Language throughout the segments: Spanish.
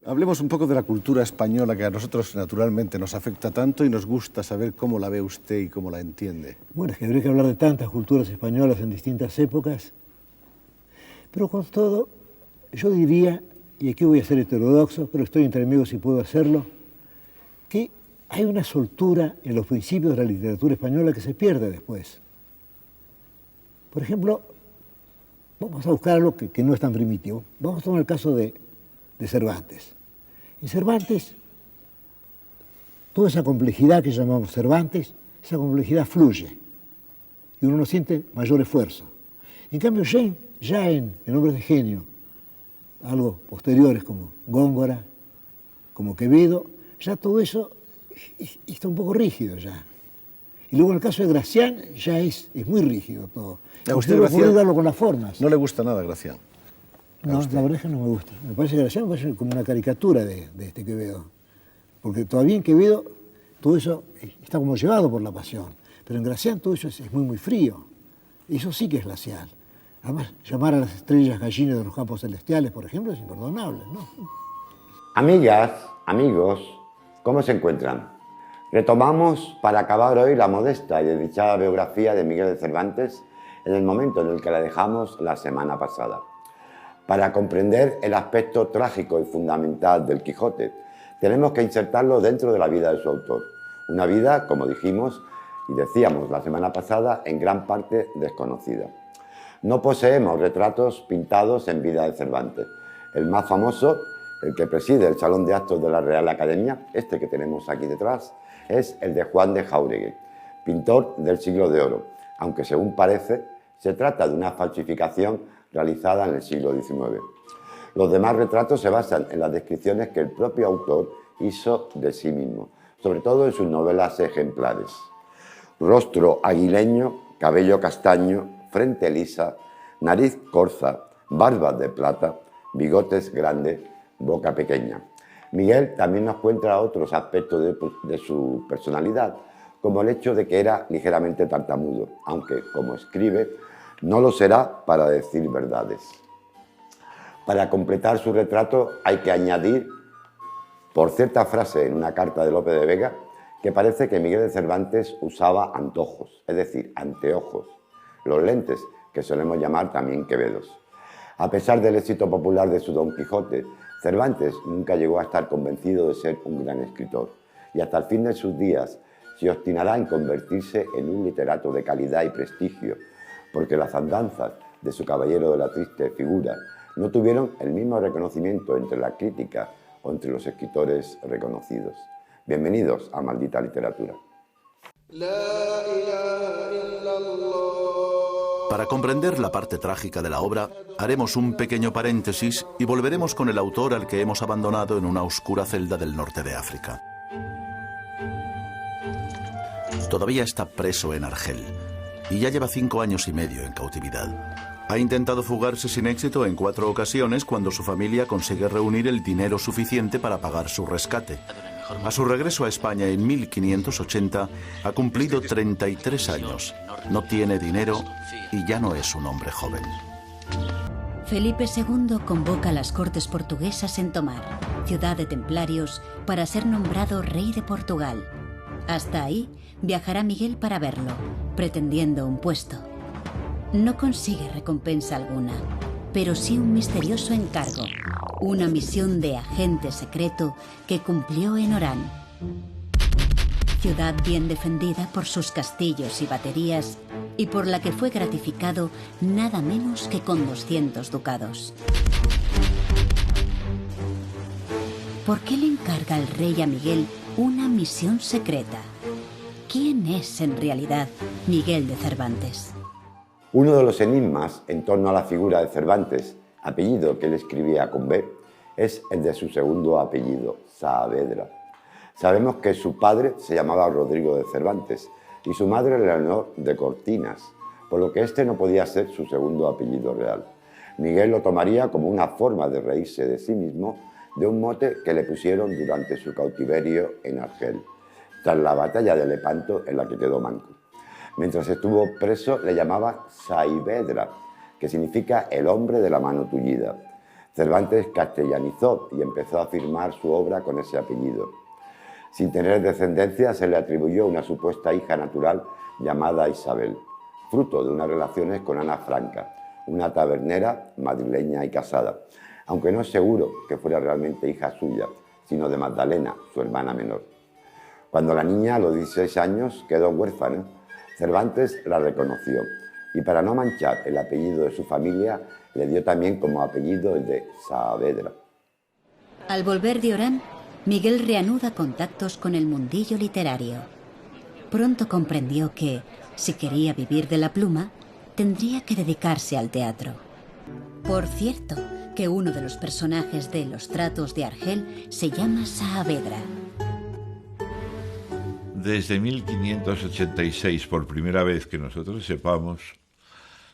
Hablemos un poco de la cultura española que a nosotros naturalmente nos afecta tanto y nos gusta saber cómo la ve usted y cómo la entiende. Bueno, es que habría que hablar de tantas culturas españolas en distintas épocas, pero con todo, yo diría, y aquí voy a ser heterodoxo, pero estoy entre amigos y puedo hacerlo, que hay una soltura en los principios de la literatura española que se pierde después. Por ejemplo, vamos a buscar algo que no es tan primitivo. Vamos a tomar el caso de Cervantes. En Cervantes, toda esa complejidad que llamamos Cervantes, esa complejidad fluye y uno no siente mayor esfuerzo. En cambio, ya en Hombres de Genio, algo posteriores como Góngora, como Quevedo, ya todo eso está un poco rígido ya. Y luego en el caso de Gracián ya es muy rígido todo. ¿A usted Gracián darlo con las formas? No le gusta nada Gracián. No, la verdad es que no me gusta. Me parece que Gracián parece como una caricatura de este Quevedo. Porque todavía en Quevedo todo eso está como llevado por la pasión. Pero en Gracián todo eso es muy, muy frío. Eso sí que es glacial. Además, llamar a las estrellas gallinas de los campos celestiales, por ejemplo, es imperdonable, ¿no? Amigas, amigos, ¿cómo se encuentran? Retomamos para acabar hoy la modesta y desdichada biografía de Miguel de Cervantes en el momento en el que la dejamos la semana pasada. Para comprender el aspecto trágico y fundamental del Quijote, tenemos que insertarlo dentro de la vida de su autor. Una vida, como dijimos y decíamos la semana pasada, en gran parte desconocida. No poseemos retratos pintados en vida de Cervantes. El más famoso, el que preside el Salón de Actos de la Real Academia, este que tenemos aquí detrás, es el de Juan de Jáuregui, pintor del siglo de oro, aunque según parece se trata de una falsificación realizada en el siglo XIX. Los demás retratos se basan en las descripciones que el propio autor hizo de sí mismo, sobre todo en sus novelas ejemplares. Rostro aguileño, cabello castaño, frente lisa, nariz corza, barbas de plata, bigotes grandes, boca pequeña. Miguel también nos cuenta otros aspectos de su personalidad, como el hecho de que era ligeramente tartamudo, aunque, como escribe, no lo será para decir verdades. Para completar su retrato hay que añadir, por cierta frase en una carta de Lope de Vega, que parece que Miguel de Cervantes usaba antojos, es decir, anteojos, los lentes que solemos llamar también quevedos. A pesar del éxito popular de su Don Quijote, Cervantes nunca llegó a estar convencido de ser un gran escritor y hasta el fin de sus días se obstinará en convertirse en un literato de calidad y prestigio, porque las andanzas de su Caballero de la Triste Figura no tuvieron el mismo reconocimiento entre la crítica o entre los escritores reconocidos. Bienvenidos a Maldita Literatura. Para comprender la parte trágica de la obra, haremos un pequeño paréntesis y volveremos con el autor al que hemos abandonado en una oscura celda del norte de África. Todavía está preso en Argel y ya lleva 5 años y medio en cautividad. Ha intentado fugarse sin éxito en 4 ocasiones cuando su familia consigue reunir el dinero suficiente para pagar su rescate. A su regreso a España en 1580 ha cumplido 33 años. No tiene dinero y ya no es un hombre joven. Felipe II convoca a las cortes portuguesas en Tomar, ciudad de templarios, para ser nombrado rey de Portugal. Hasta ahí viajará Miguel para verlo, pretendiendo un puesto. No consigue recompensa alguna, pero sí un misterioso encargo, una misión de agente secreto que cumplió en Orán. Ciudad bien defendida por sus castillos y baterías y por la que fue gratificado nada menos que con 200 ducados. ¿Por qué le encarga el rey a Miguel una misión secreta? ¿Quién es en realidad Miguel de Cervantes? Uno de los enigmas en torno a la figura de Cervantes, apellido que él escribía con B, es el de su segundo apellido, Saavedra. Sabemos que su padre se llamaba Rodrigo de Cervantes y su madre Leonor de Cortinas, por lo que este no podía ser su segundo apellido real. Miguel lo tomaría como una forma de reírse de sí mismo de un mote que le pusieron durante su cautiverio en Argel, tras la batalla de Lepanto en la que quedó manco. Mientras estuvo preso le llamaba Saavedra, que significa el hombre de la mano tullida. Cervantes castellanizó y empezó a firmar su obra con ese apellido. Sin tener descendencia, se le atribuyó una supuesta hija natural llamada Isabel, fruto de unas relaciones con Ana Franca, una tabernera madrileña y casada, aunque no es seguro que fuera realmente hija suya, sino de Magdalena, su hermana menor. Cuando la niña, a los 16 años, quedó huérfana, Cervantes la reconoció y, para no manchar el apellido de su familia, le dio también como apellido el de Saavedra. Al volver de Orán, Miguel reanuda contactos con el mundillo literario. Pronto comprendió que, si quería vivir de la pluma, tendría que dedicarse al teatro. Por cierto, que uno de los personajes de Los tratos de Argel se llama Saavedra. Desde 1586, por primera vez que nosotros sepamos,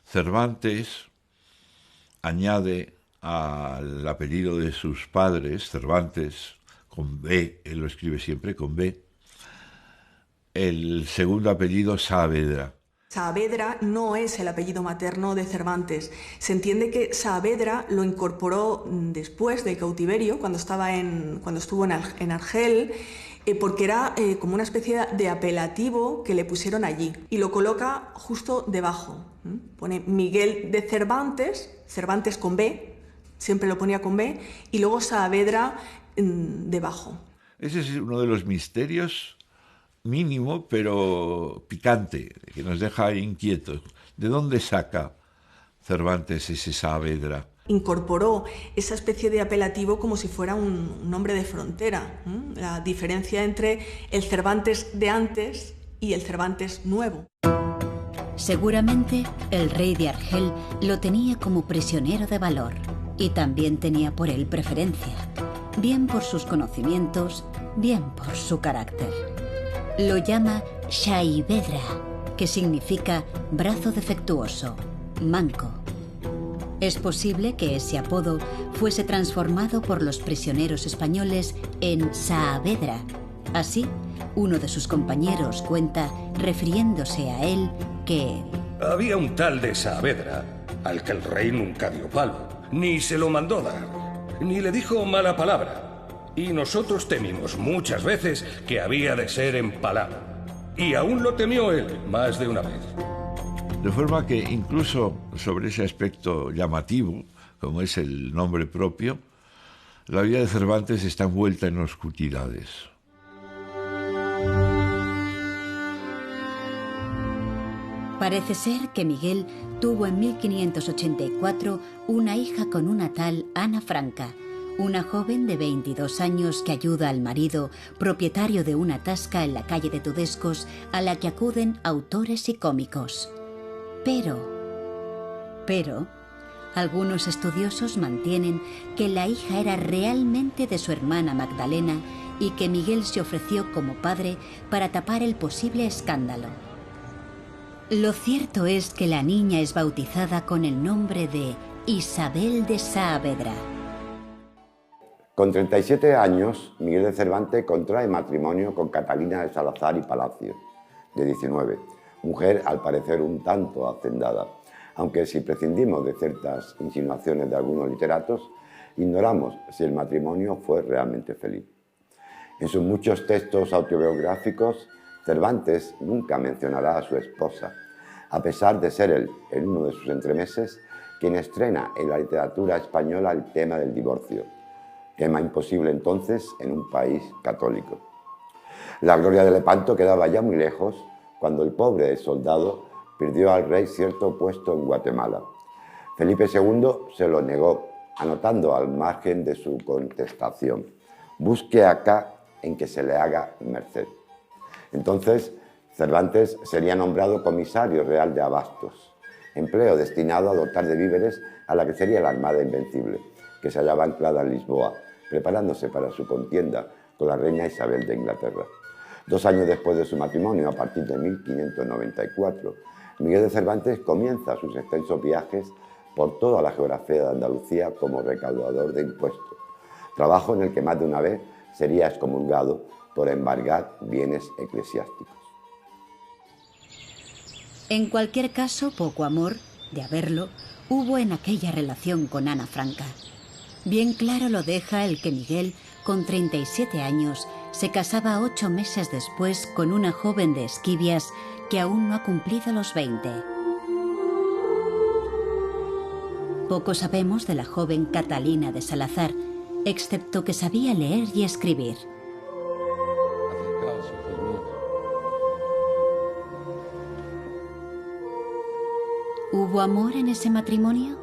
Cervantes añade al apellido de sus padres, Cervantes, con B, él lo escribe siempre con B, el segundo apellido Saavedra. Saavedra no es el apellido materno de Cervantes. Se entiende que Saavedra lo incorporó después del cautiverio, cuando estuvo en Argel, porque era como una especie de apelativo que le pusieron allí, y lo coloca justo debajo. Pone Miguel de Cervantes, Cervantes con B, siempre lo ponía con B, y luego Saavedra debajo. Ese es uno de los misterios mínimo, pero picante, que nos deja inquietos. ¿De dónde saca Cervantes ese Saavedra? Incorporó esa especie de apelativo como si fuera un nombre de frontera. La diferencia entre el Cervantes de antes y el Cervantes nuevo. Seguramente el rey de Argel lo tenía como prisionero de valor y también tenía por él preferencia, bien por sus conocimientos, bien por su carácter. Lo llama Saavedra, que significa brazo defectuoso, manco. Es posible que ese apodo fuese transformado por los prisioneros españoles en Saavedra. Así, uno de sus compañeros cuenta, refiriéndose a él, que había un tal de Saavedra al que el rey nunca dio palo, ni se lo mandó dar, ni le dijo mala palabra. Y nosotros temimos muchas veces que había de ser empalado. Y aún lo temió él más de una vez. De forma que incluso sobre ese aspecto llamativo, como es el nombre propio, la vida de Cervantes está envuelta en oscuridades. Parece ser que Miguel tuvo en 1584 una hija con una tal Ana Franca, una joven de 22 años que ayuda al marido, propietario de una tasca en la calle de Tudescos, a la que acuden autores y cómicos. Pero, algunos estudiosos mantienen que la hija era realmente de su hermana Magdalena y que Miguel se ofreció como padre para tapar el posible escándalo. Lo cierto es que la niña es bautizada con el nombre de Isabel de Saavedra. Con 37 años, Miguel de Cervantes contrae matrimonio con Catalina de Salazar y Palacio, de 19, mujer al parecer un tanto hacendada, aunque si prescindimos de ciertas insinuaciones de algunos literatos, ignoramos si el matrimonio fue realmente feliz. En sus muchos textos autobiográficos, Cervantes nunca mencionará a su esposa, a pesar de ser él, en uno de sus entremeses, quien estrena en la literatura española el tema del divorcio, tema imposible entonces en un país católico. La gloria de Lepanto quedaba ya muy lejos cuando el pobre soldado pidió al rey cierto puesto en Guatemala. Felipe II se lo negó, anotando al margen de su contestación: busque acá en que se le haga merced. Entonces, Cervantes sería nombrado comisario real de abastos, empleo destinado a dotar de víveres a la que sería la Armada Invencible, que se hallaba anclada en Lisboa, preparándose para su contienda con la reina Isabel de Inglaterra. 2 años después de su matrimonio, a partir de 1594, Miguel de Cervantes comienza sus extensos viajes por toda la geografía de Andalucía como recaudador de impuestos, trabajo en el que más de una vez sería excomulgado por embargar bienes eclesiásticos. En cualquier caso, poco amor, de haberlo, hubo en aquella relación con Ana Franca. Bien claro lo deja el que Miguel, con 37 años, se casaba 8 meses después con una joven de Esquivias que aún no ha cumplido los 20. Poco sabemos de la joven Catalina de Salazar, excepto que sabía leer y escribir. ¿Hubo amor en ese matrimonio?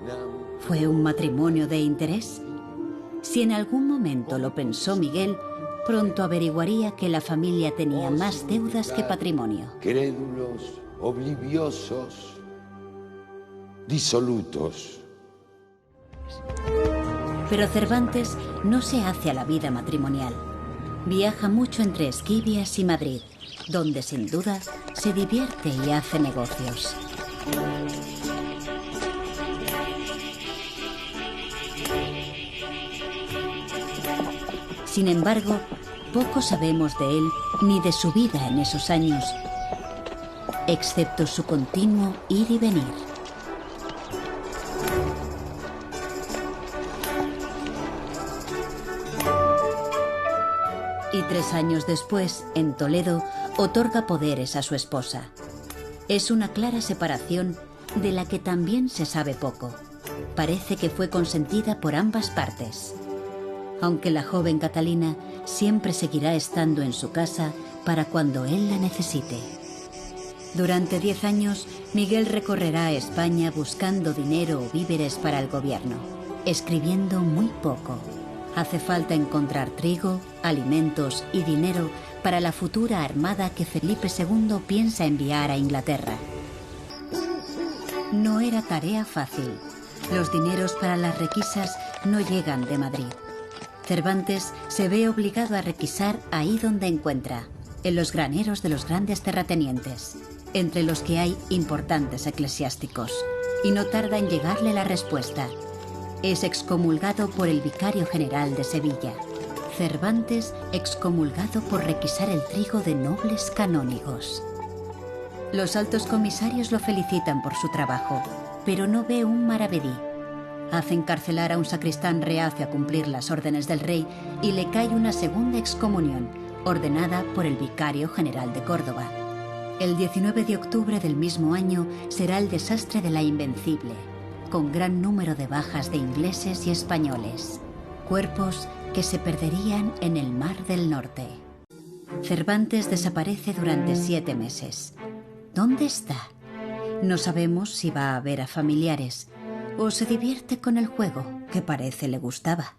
¿Fue un matrimonio de interés? Si en algún momento lo pensó Miguel, pronto averiguaría que la familia tenía más deudas que patrimonio. Crédulos, obliviosos, disolutos. Pero Cervantes no se hace a la vida matrimonial. Viaja mucho entre Esquivias y Madrid, donde sin duda se divierte y hace negocios. Sin embargo, poco sabemos de él ni de su vida en esos años, excepto su continuo ir y venir. Y 3 años después, en Toledo, otorga poderes a su esposa. Es una clara separación de la que también se sabe poco. Parece que fue consentida por ambas partes. Aunque la joven Catalina siempre seguirá estando en su casa para cuando él la necesite. Durante 10 años, Miguel recorrerá España buscando dinero o víveres para el gobierno, escribiendo muy poco. Hace falta encontrar trigo, alimentos y dinero para la futura armada que Felipe II piensa enviar a Inglaterra. No era tarea fácil. Los dineros para las requisas no llegan de Madrid. Cervantes se ve obligado a requisar ahí donde encuentra, en los graneros de los grandes terratenientes, entre los que hay importantes eclesiásticos, y no tarda en llegarle la respuesta. Es excomulgado por el vicario general de Sevilla. Cervantes excomulgado por requisar el trigo de nobles canónigos. Los altos comisarios lo felicitan por su trabajo, pero no ve un maravedí. Hace encarcelar a un sacristán reacio a cumplir las órdenes del rey y le cae una segunda excomunión, ordenada por el vicario general de Córdoba. El 19 de octubre del mismo año será el desastre de la Invencible, con gran número de bajas de ingleses y españoles, cuerpos que se perderían en el Mar del Norte. Cervantes desaparece durante 7 meses. ¿Dónde está? No sabemos si va a ver a familiares o se divierte con el juego, que parece le gustaba.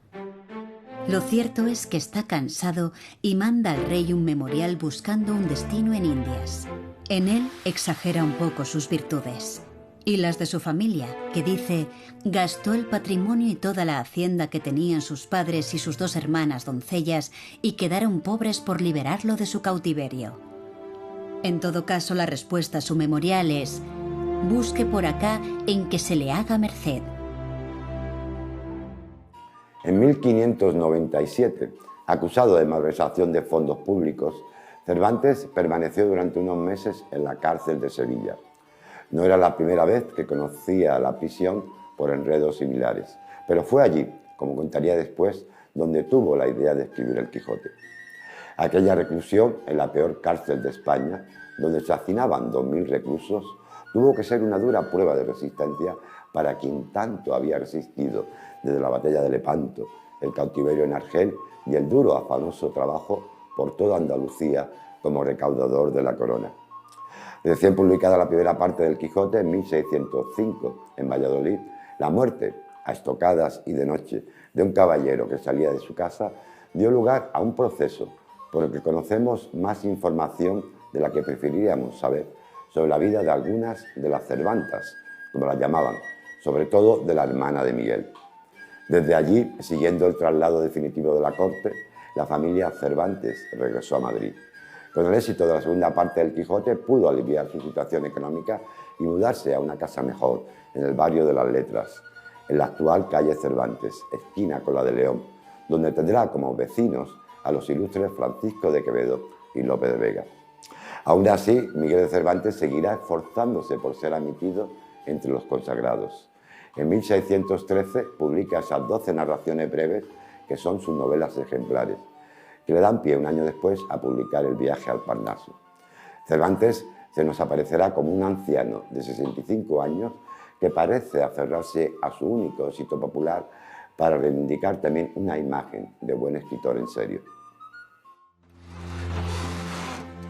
Lo cierto es que está cansado y manda al rey un memorial buscando un destino en Indias. En él exagera un poco sus virtudes y las de su familia, que dice gastó el patrimonio y toda la hacienda que tenían sus padres y sus 2 hermanas doncellas y quedaron pobres por liberarlo de su cautiverio. En todo caso, la respuesta a su memorial es: busque por acá en que se le haga merced. En 1597, acusado de malversación de fondos públicos, Cervantes permaneció durante unos meses en la cárcel de Sevilla. No era la primera vez que conocía la prisión por enredos similares, pero fue allí, como contaría después, donde tuvo la idea de escribir El Quijote. Aquella reclusión en la peor cárcel de España, donde se hacinaban 2000 reclusos, tuvo que ser una dura prueba de resistencia para quien tanto había resistido desde la batalla de Lepanto, el cautiverio en Argel y el duro, afanoso trabajo por toda Andalucía como recaudador de la corona. Recién publicada la primera parte del Quijote en 1605, en Valladolid, la muerte, a estocadas y de noche, de un caballero que salía de su casa, dio lugar a un proceso por el que conocemos más información de la que preferiríamos saber sobre la vida de algunas de las Cervantas, como las llamaban, sobre todo de la hermana de Miguel. Desde allí, siguiendo el traslado definitivo de la corte, la familia Cervantes regresó a Madrid. Con el éxito de la segunda parte del Quijote, pudo aliviar su situación económica y mudarse a una casa mejor, en el barrio de las Letras, en la actual calle Cervantes, esquina con la de León, donde tendrá como vecinos a los ilustres Francisco de Quevedo y Lope de Vega. Aún así, Miguel de Cervantes seguirá esforzándose por ser admitido entre los consagrados. En 1613 publica esas 12 narraciones breves que son sus novelas ejemplares, que le dan pie un año después a publicar El viaje al Parnaso. Cervantes se nos aparecerá como un anciano de 65 años que parece aferrarse a su único éxito popular para reivindicar también una imagen de buen escritor en serio.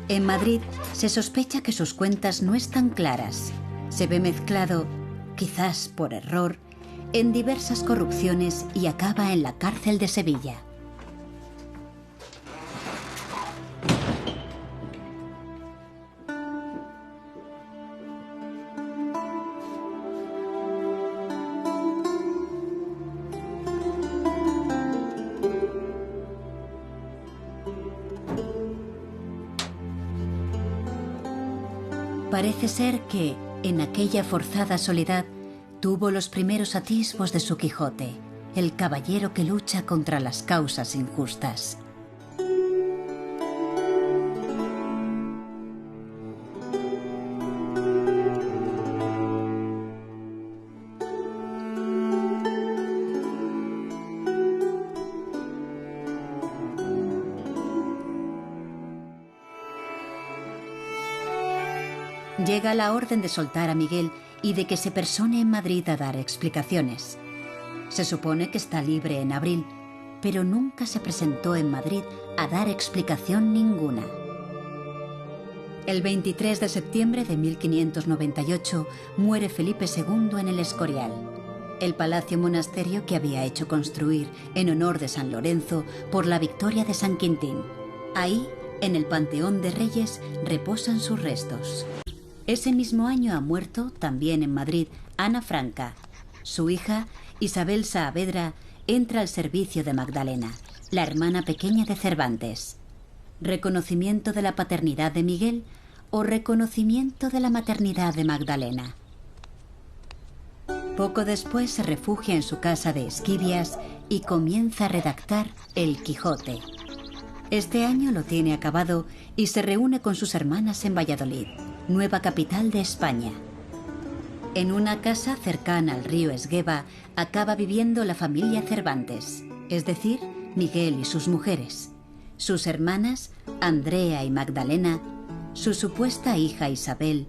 En Madrid se sospecha que sus cuentas no están claras. Se ve mezclado, quizás por error, en diversas corrupciones y acaba en la cárcel de Sevilla. Parece ser que, en aquella forzada soledad, tuvo los primeros atisbos de su Quijote, el caballero que lucha contra las causas injustas. Llega la orden de soltar a Miguel y de que se persone en Madrid a dar explicaciones. Se supone que está libre en abril, pero nunca se presentó en Madrid a dar explicación ninguna. El 23 de septiembre de 1598 muere Felipe II en el Escorial, el palacio monasterio que había hecho construir en honor de San Lorenzo por la victoria de San Quintín. Ahí, en el Panteón de Reyes, reposan sus restos. Ese mismo año ha muerto, también en Madrid, Ana Franca. Su hija, Isabel Saavedra, entra al servicio de Magdalena, la hermana pequeña de Cervantes. ¿Reconocimiento de la paternidad de Miguel o reconocimiento de la maternidad de Magdalena? Poco después se refugia en su casa de Esquivias y comienza a redactar El Quijote. Este año lo tiene acabado y se reúne con sus hermanas en Valladolid, nueva capital de España. En una casa cercana al río Esgueva acaba viviendo la familia Cervantes, es decir, Miguel y sus mujeres, sus hermanas Andrea y Magdalena, su supuesta hija Isabel,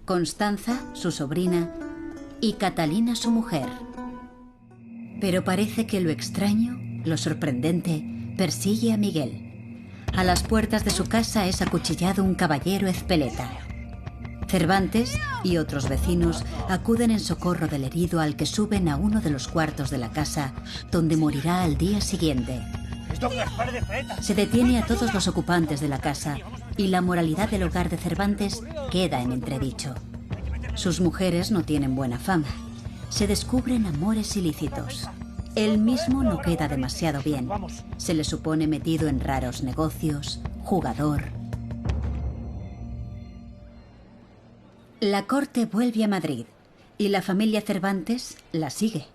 Constanza, su sobrina, y Catalina, su mujer. Pero parece que lo extraño, lo sorprendente, persigue a Miguel. A las puertas de su casa es acuchillado un caballero ezpeleta. Cervantes y otros vecinos acuden en socorro del herido, al que suben a uno de los cuartos de la casa, donde morirá al día siguiente. Se detiene a todos los ocupantes de la casa y la moralidad del hogar de Cervantes queda en entredicho. Sus mujeres no tienen buena fama. Se descubren amores ilícitos. Él mismo no queda demasiado bien. Se le supone metido en raros negocios, jugador. La corte vuelve a Madrid y la familia Cervantes la sigue.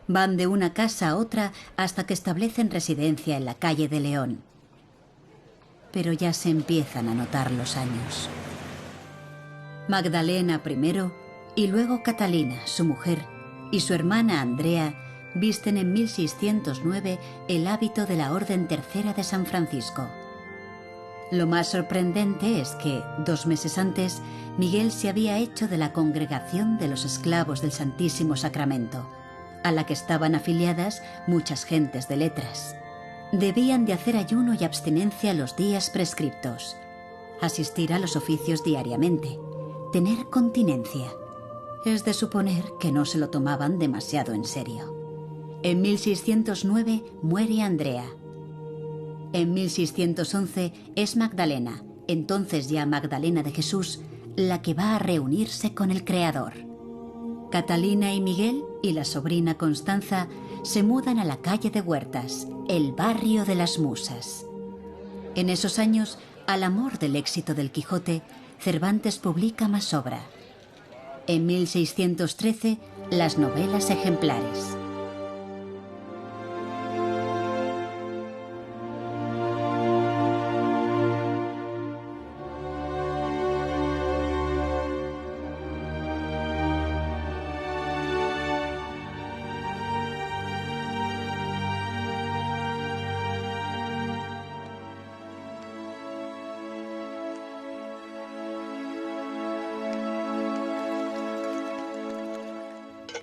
Van de una casa a otra hasta que establecen residencia en la calle de León. Pero ya se empiezan a notar los años. Magdalena primero y luego Catalina, su mujer, y su hermana Andrea visten en 1609 el hábito de la Orden Tercera de San Francisco. Lo más sorprendente es que, 2 meses antes, Miguel se había hecho de la Congregación de los Esclavos del Santísimo Sacramento, a la que estaban afiliadas muchas gentes de letras. Debían de hacer ayuno y abstinencia los días prescriptos, asistir a los oficios diariamente, tener continencia. Es de suponer que no se lo tomaban demasiado en serio. En 1609 muere Andrea. En 1611 es Magdalena, entonces ya Magdalena de Jesús, la que va a reunirse con el Creador. Catalina y Miguel y la sobrina Constanza se mudan a la calle de Huertas, el barrio de las Musas. En esos años, al amor del éxito del Quijote, Cervantes publica más obra. En 1613, las novelas ejemplares.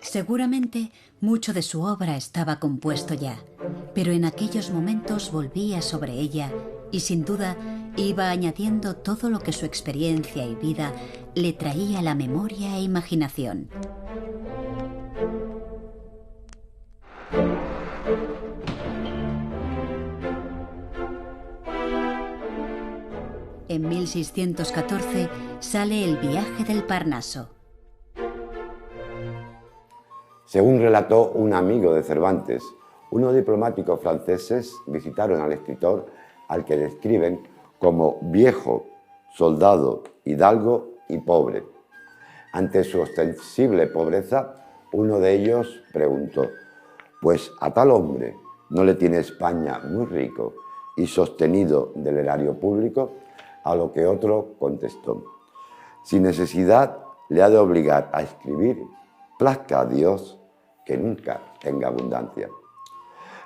Seguramente mucho de su obra estaba compuesto ya, pero en aquellos momentos volvía sobre ella y sin duda iba añadiendo todo lo que su experiencia y vida le traía a la memoria e imaginación. En 1614 sale El viaje del Parnaso. Según relató un amigo de Cervantes, unos diplomáticos franceses visitaron al escritor, al que describen como viejo, soldado, hidalgo y pobre. Ante su ostensible pobreza, uno de ellos preguntó: «Pues a tal hombre no le tiene España muy rico y sostenido del erario público», a lo que otro contestó: «Sin necesidad le ha de obligar a escribir, plazca a Dios que nunca tenga abundancia».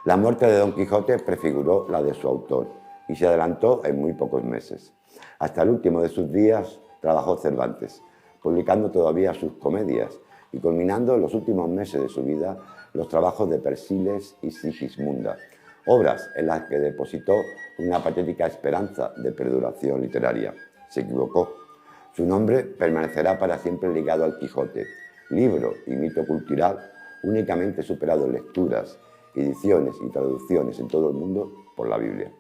La muerte de Don Quijote prefiguró la de su autor y se adelantó en muy pocos meses. Hasta el último de sus días trabajó Cervantes, publicando todavía sus comedias y culminando en los últimos meses de su vida los trabajos de Persiles y Sigismunda, obras en las que depositó una patética esperanza de perduración literaria. Se equivocó. Su nombre permanecerá para siempre ligado al Quijote, libro y mito cultural únicamente superado en lecturas, ediciones y traducciones en todo el mundo por la Biblia.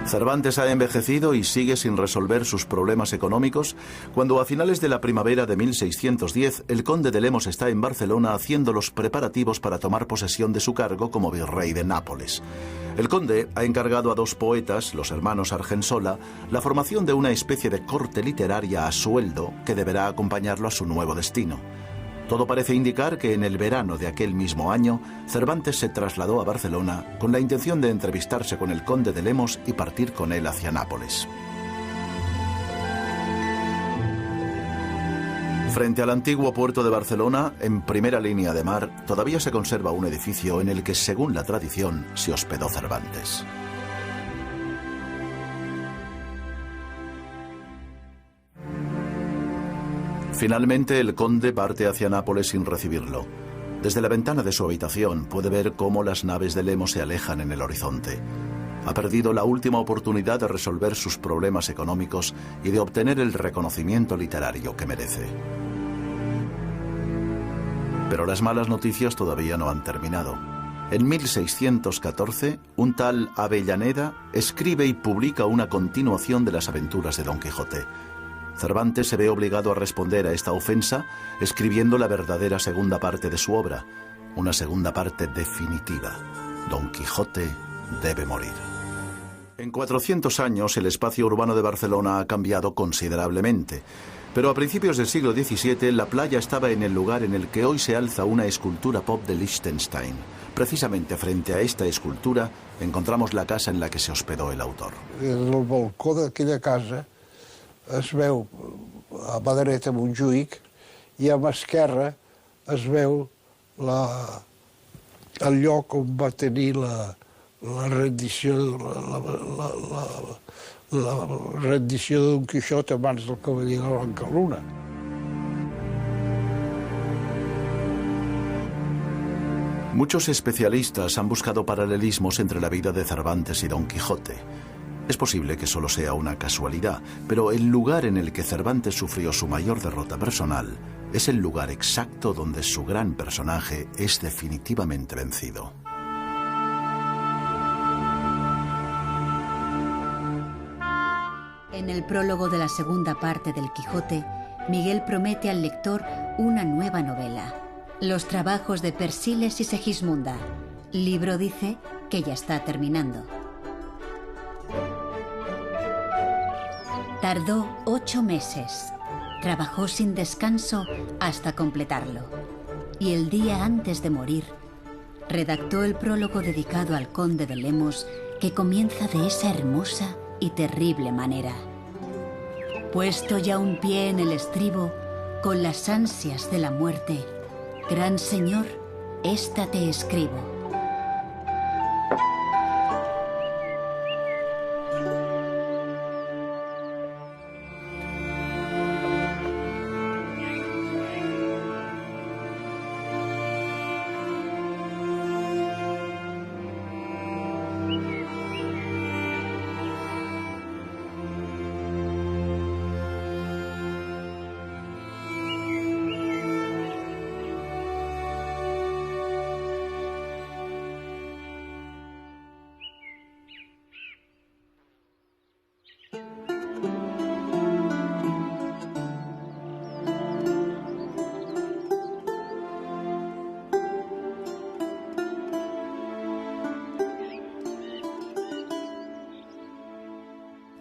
Cervantes ha envejecido y sigue sin resolver sus problemas económicos cuando a finales de la primavera de 1610 el conde de Lemos está en Barcelona haciendo los preparativos para tomar posesión de su cargo como virrey de Nápoles. El conde ha encargado a dos poetas, los hermanos Argensola, la formación de una especie de corte literaria a sueldo que deberá acompañarlo a su nuevo destino. Todo parece indicar que en el verano de aquel mismo año, Cervantes se trasladó a Barcelona con la intención de entrevistarse con el conde de Lemos y partir con él hacia Nápoles. Frente al antiguo puerto de Barcelona, en primera línea de mar, todavía se conserva un edificio en el que, según la tradición, se hospedó Cervantes. Finalmente, el conde parte hacia Nápoles sin recibirlo. Desde la ventana de su habitación puede ver cómo las naves de Lemos se alejan en el horizonte. Ha perdido la última oportunidad de resolver sus problemas económicos y de obtener el reconocimiento literario que merece. Pero las malas noticias todavía no han terminado. En 1614, un tal Avellaneda escribe y publica una continuación de las aventuras de Don Quijote. Cervantes se ve obligado a responder a esta ofensa escribiendo la verdadera segunda parte de su obra, una segunda parte definitiva. Don Quijote debe morir. En 400 años el espacio urbano de Barcelona ha cambiado considerablemente, pero a principios del siglo XVII la playa estaba en el lugar en el que hoy se alza una escultura pop de Liechtenstein. Precisamente frente a esta escultura encontramos la casa en la que se hospedó el autor. El balcó d'aquella casa es veu a mà dreta Montjuïc i a mà esquerra es veu el lloc on va tenir la rendició de Don Quixot a mans del cavaller de Brancaluna. Muchos especialistas han buscado paralelismos entre la vida de Cervantes y Don Quijote. Es posible que solo sea una casualidad, pero el lugar en el que Cervantes sufrió su mayor derrota personal es el lugar exacto donde su gran personaje es definitivamente vencido. En el prólogo de la segunda parte del Quijote, Miguel promete al lector una nueva novela, Los trabajos de Persiles y Segismunda. Libro, dice, que ya está terminando. Tardó 8 meses. Trabajó sin descanso hasta completarlo. Y el día antes de morir, redactó el prólogo dedicado al conde de Lemos, que comienza de esa hermosa y terrible manera. Puesto ya un pie en el estribo, con las ansias de la muerte, gran señor, esta te escribo.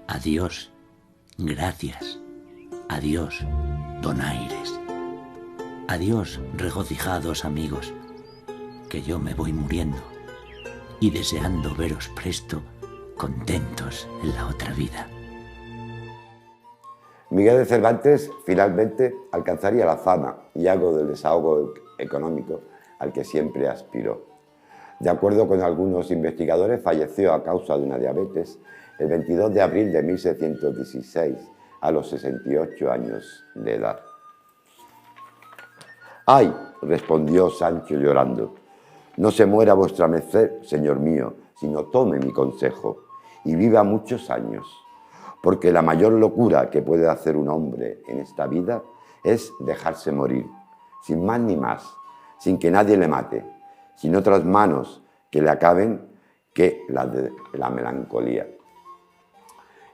Adiós, gracias. Adiós, donaires. Adiós, regocijados amigos, que yo me voy muriendo y deseando veros presto, contentos en la otra vida. Miguel de Cervantes finalmente alcanzaría la fama y algo del desahogo económico al que siempre aspiró. De acuerdo con algunos investigadores, falleció a causa de una diabetes el 22 de abril de 1616, a los 68 años de edad. «Ay», respondió Sancho llorando, «no se muera vuestra merced, señor mío, sino tome mi consejo y viva muchos años, porque la mayor locura que puede hacer un hombre en esta vida es dejarse morir, sin más ni más, sin que nadie le mate, sin otras manos que le acaben que las de la melancolía».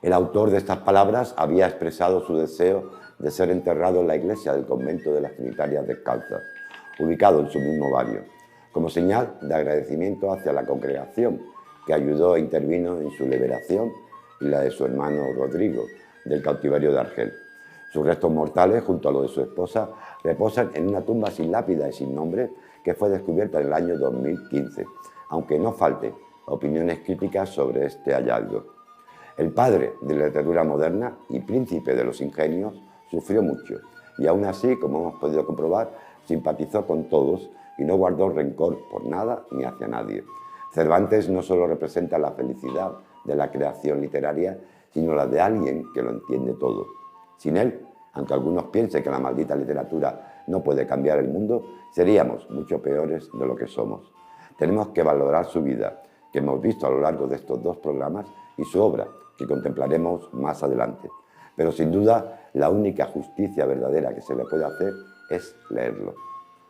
El autor de estas palabras había expresado su deseo de ser enterrado en la iglesia del convento de las Trinitarias Descalzas, ubicado en su mismo barrio, como señal de agradecimiento hacia la congregación que ayudó e intervino en su liberación y la de su hermano Rodrigo, del cautiverio de Argel. Sus restos mortales, junto a los de su esposa, reposan en una tumba sin lápida y sin nombre que fue descubierta en el año 2015, aunque no falte opiniones críticas sobre este hallazgo. El padre de la literatura moderna y príncipe de los ingenios sufrió mucho y aún así, como hemos podido comprobar, simpatizó con todos y no guardó rencor por nada ni hacia nadie. Cervantes no solo representa la felicidad de la creación literaria, sino la de alguien que lo entiende todo. Sin él, aunque algunos piensen que la maldita literatura no puede cambiar el mundo, seríamos mucho peores de lo que somos. Tenemos que valorar su vida, que hemos visto a lo largo de estos dos programas, y su obra, que contemplaremos más adelante. Pero sin duda, la única justicia verdadera que se le puede hacer es leerlo.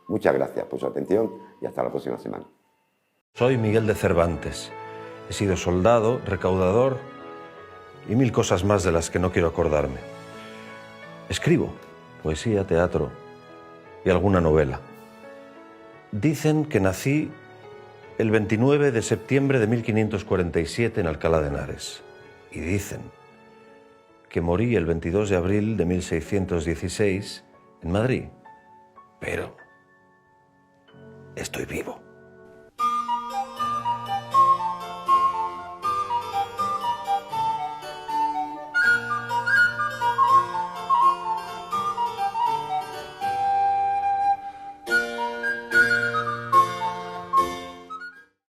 Muchas gracias por su atención y hasta la próxima semana. Soy Miguel de Cervantes. He sido soldado, recaudador y 1000 cosas más de las que no quiero acordarme. Escribo poesía, teatro y alguna novela. Dicen que nací el 29 de septiembre de 1547 en Alcalá de Henares. Y dicen que morí el 22 de abril de 1616 en Madrid. Pero estoy vivo.